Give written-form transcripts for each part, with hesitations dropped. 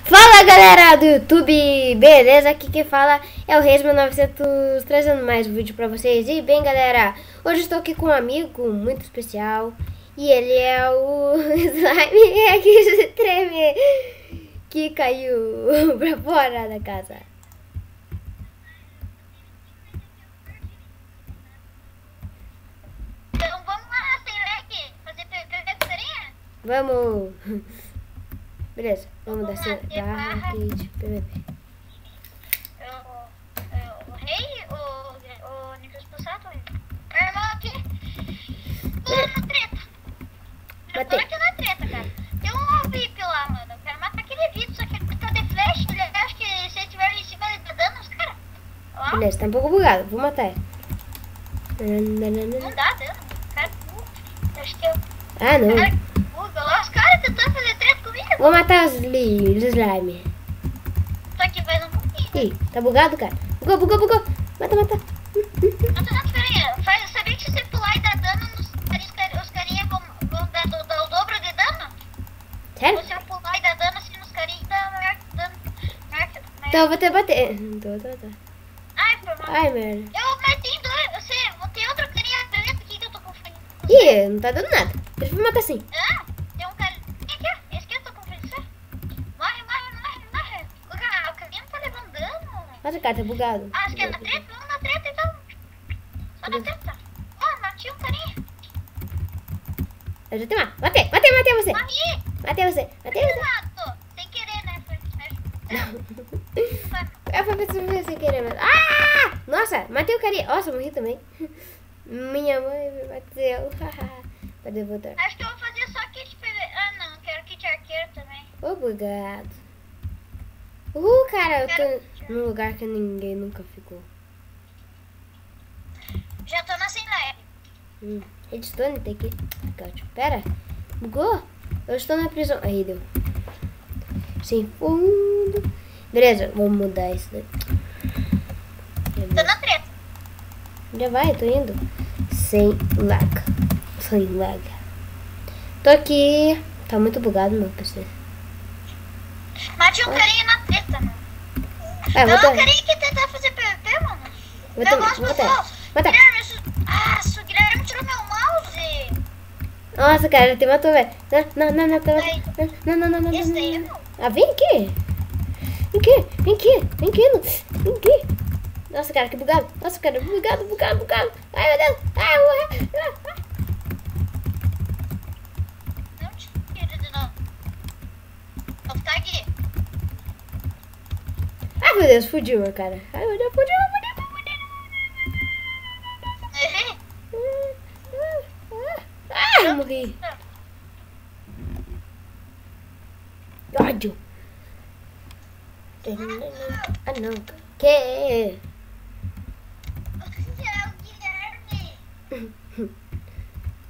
Fala galera do YouTube, beleza? Aqui quem fala é o Reis1900 trazendo mais um vídeo pra vocês. E bem galera, hoje estou aqui com um amigo muito especial e ele é o Slime que se treme, que caiu pra fora da casa. Então vamos lá, sem lag, fazer PVP com carinha? Vamos! Beleza, vamos dar Vamos lá, barra aqui de PVP. O rei, o Nicolas Passato, meu irmão aqui, tô na treta. Eu tô Matei. aqui na treta, cara. Tem um VIP lá, mano. Eu quero matar aquele VIP, só que ele tá de flash. Ele acha que se ele tiver em cima, ele tá dando os caras. Ó, Beleza, tá um pouco bugado, vou matar ele. não dá dano. O cara buga. Acho que eu. Ah não, Cara, buga lá. Os caras tentando fazer treta comigo. vou matar os slime. Só que faz um pouquinho. Ih, tá bugado cara? Bugou. Mata. Não, carinha. Sabia que se você pular e dar dano nos carinhas, os carinhas vão dar o dobro de dano? Sério? Se eu pular e dar dano assim nos carinhas, dá maior dano. Então eu vou te bater. Tô. Ai, por mal. Ai, merda. Mas tem dois. Tem outro carinha preto aqui que eu tô confundindo. Ih, não tá dando nada. Deixa eu me matar assim. Ah, tem um carinha aqui, ó. Esse aqui eu tô confundindo. Morre. O carinha não tá levando dano. Nossa, cara, tá bugado. Ah, acho que é na treta? Vamos na treta então. Só na treta. Ó, matei um carinha. Eu já te mato. Matei você. Morri. Matei você. Exato. Sem querer, né? Eu fui ver sem querer mesmo. Ah! Nossa, matei o carinha. Nossa, morri também. Minha mãe me bateu. Pode voltar. Acho que eu vou fazer só kit PV. Ah, não. Quero kit arqueiro também. Ô, bugado. Cara, eu tô num lugar que ninguém nunca ficou. Já tô na sem leve. Redstone tem que... Pera. Bugou? Eu estou na prisão. Aí, deu. Sem fundo. Beleza, vamos mudar isso daí. Tô na treta. Já vai, tô indo. Sem lag. Tô aqui. Tá muito bugado meu PC. Matei um carinha na treta, mano. Ah, Não, vou um carinha que tentar fazer PVP, mano. Vou Meu mouse matar. bugou. Guilherme, o Guilherme tirou meu mouse. Nossa, cara, ele te matou, velho. Não. Esse daí não. Ah, vem aqui. Vem aqui. Nossa, cara, que bugado. Bugado. Ai, meu Deus. Ai, eu vou morrer. Não tira de novo. Vou ficar aqui. Ai, meu Deus, fudiu, meu cara. Ai, meu Deus, fudiu. Ai, eu morri. Ódio. Ah, não. Que? É o Guilherme.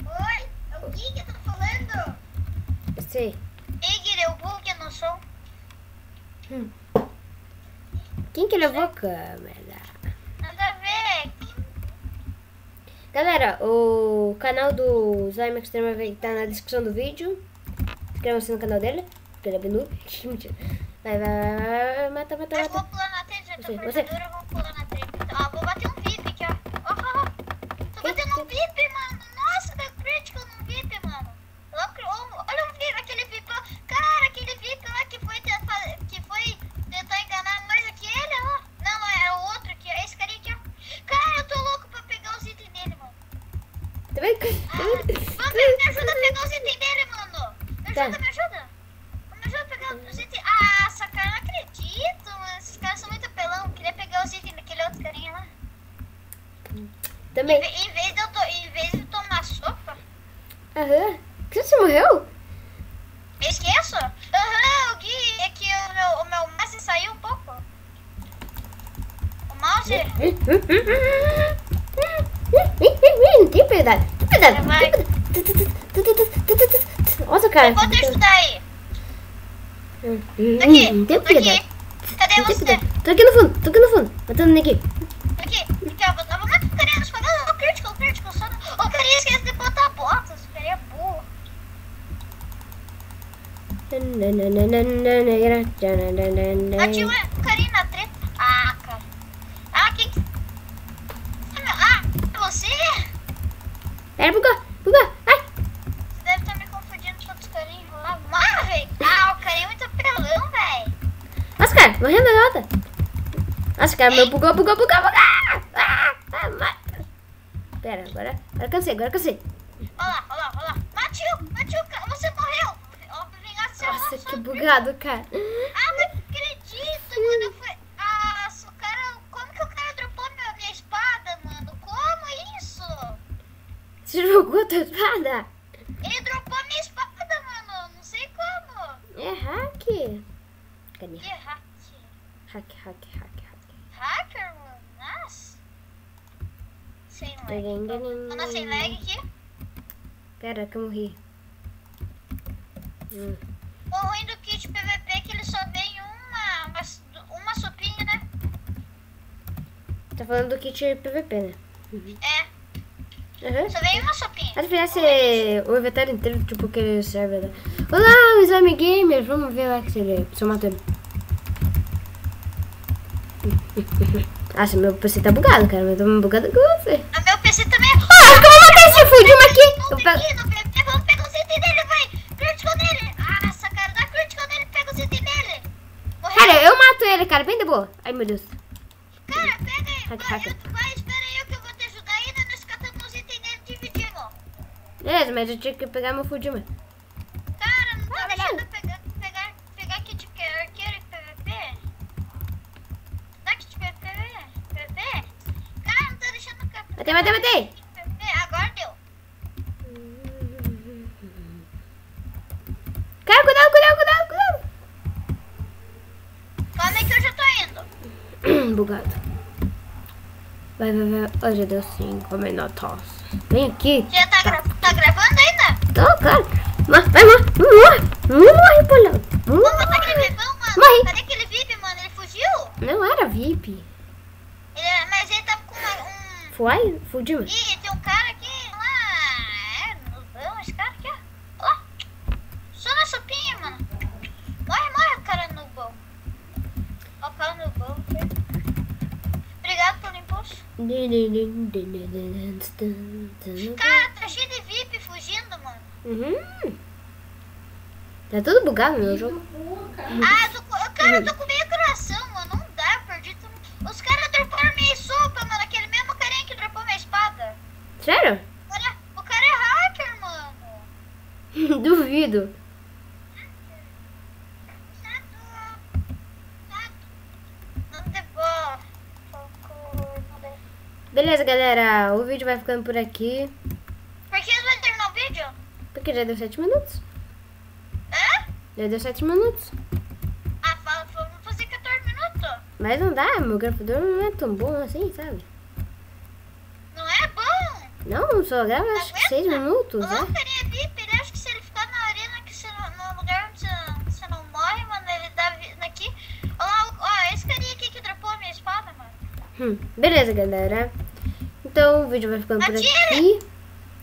Oi, é o Gui que tá falando. Eu sei. Ei, Guilherme, o bug no som. Quem que levou a câmera? Nada a ver. Galera, o canal do Slime Extrema vai estar na descrição do vídeo. Inscreva-se no canal dele, porque ele é bem noob. Mentira. Vai. Mata. Eu vou pular na treta, já tô Você. perdedora, eu vou pular na treta. Ó, vou bater um VIP aqui, ó. Tô batendo um VIP, mano. Nossa, deu critical no VIP, mano. Olha o VIP, aquele VIP, ó. Cara, aquele VIP lá que foi tentar enganar mais aquele, ó. Não, é o outro aqui, ó. Esse carinha aqui, ó. Cara, eu tô louco pra pegar os itens dele, mano. Tá vendo? Me ajuda a pegar os itens dele, mano. Me ajuda. Me ajuda a pegar os itens. Ah, essa cara, não acredito, mano. Esses caras são muito apelão. Queria pegar os itens daquele outro carinha lá. Também. Em vez de tomar sopa, Aham. Que você morreu? eu esqueço. Aham, o Gui, é que o meu mouse saiu um pouco. O mouse... Não tem piedade. Vai. Nossa, cara. Eu vou te ajudar aí. Não tem piedade. Aqui. Cadê você? Tô aqui no fundo. Matando aqui. Aqui, ó. Eu vou matar o carinha nos pagados. O critical. Só... O carinha esquece de botar botas. O carinha é burro. Bati um carinha na treta. Ah, cara. Ah, que... Ah, você? Pera, bugou. Ai. Você deve estar me confundindo com outros carinhos lá. Mas, velho. Ah, o carinha é muito apelão, velho. Nossa, cara, morrendo na nota. Nossa, cara, meu bugou. Pera, agora cansei. Olha lá. Matiu, cara. Você morreu. Ó, vingança seu Nossa, rosto. que bugado, cara. Ah, não acredito, mano. Eu fui... Ah, o cara... Como que o cara dropou minha espada, mano? Como isso? Você jogou a tua espada? Ele dropou minha espada, mano. Não sei como. É hack. Cadê? Que hack. Hack. Hacker, mano? Nossa. Sem lag. Tadadadam. Tô sem lag aqui. Pera, que eu morri. O ruim do kit PVP é que ele só vem uma sopinha, né? Tá falando do kit PVP, né? É, só vem uma sopinha. Mas se fizesse o inventário inteiro, tipo aquele server lá. Olá, o Slime Gamer. Vamos ver lá se eu mato ele. Nossa, meu PC tá bugado, cara. Eu tô mais bugado que você. O meu PC também é... Ah, como eu vou matar esse Fujima aqui? Vamos pegar os itens dele, vai. Critical nele. Nossa, cara, dá critical nele, pega os itens dele. Morreu. Cara, eu mato ele, cara, bem de boa. Ai, meu Deus. Cara, pega aí. Hack. Vai, espera aí que eu vou te ajudar ainda. Nós catamos os itens dele e dividimos. Beleza, mas eu tinha que pegar meu Fujima. Cara, não tá deixando eu pegar kit arqueiro e PVP? Dá kit PVP? Cara, não tá deixando eu Matei. PVP. Agora deu. Cara, cuidado. Calma aí que eu já tô indo. Bugado. Vai. Oh, já deu 5 minutos. Vem aqui. Já tá gravando ainda? Tô, cara. Vai, morre, polão. Vamos matar aquele vipão, mano. Morri. Cadê aquele VIP, mano? Ele fugiu? Não era VIP. Mas ele tava com um... Fujima. Ih, tem um cara aqui lá. Nubão, esse cara aqui, ó. Ó. Só na sopinha, mano. Morre, cara nubão. Ó, cara nubão. Obrigado pelo impulso. Cara, tá cheio de VIP fugindo, mano. Tá tudo bugado no meu jogo. Cara, eu tô com meio coração, mano. Não dá, eu perdi tudo. Os caras droparam minha sopa, mano. Aquele mesmo carinha que dropou minha espada. Sério? O cara é hacker, mano. Duvido. Não deu boa. Beleza, galera. O vídeo vai ficando por aqui. Por que vai terminar o vídeo? Porque já deu 7 minutos. Hã? Já deu 7 minutos. Ah, vamos fazer 14 minutos. Mas não dá, meu gravador não é tão bom assim, sabe? Não é bom? Não, só grava acho que 6 minutos, O né? carinha VIP, ele acha que se ele ficar na arena, que você no lugar onde você não morre, mano, ele dá vida aqui. Ó, esse carinha aqui que dropou a minha espada, mano. Beleza, galera. Então o vídeo vai ficando por aqui.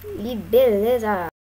E beleza.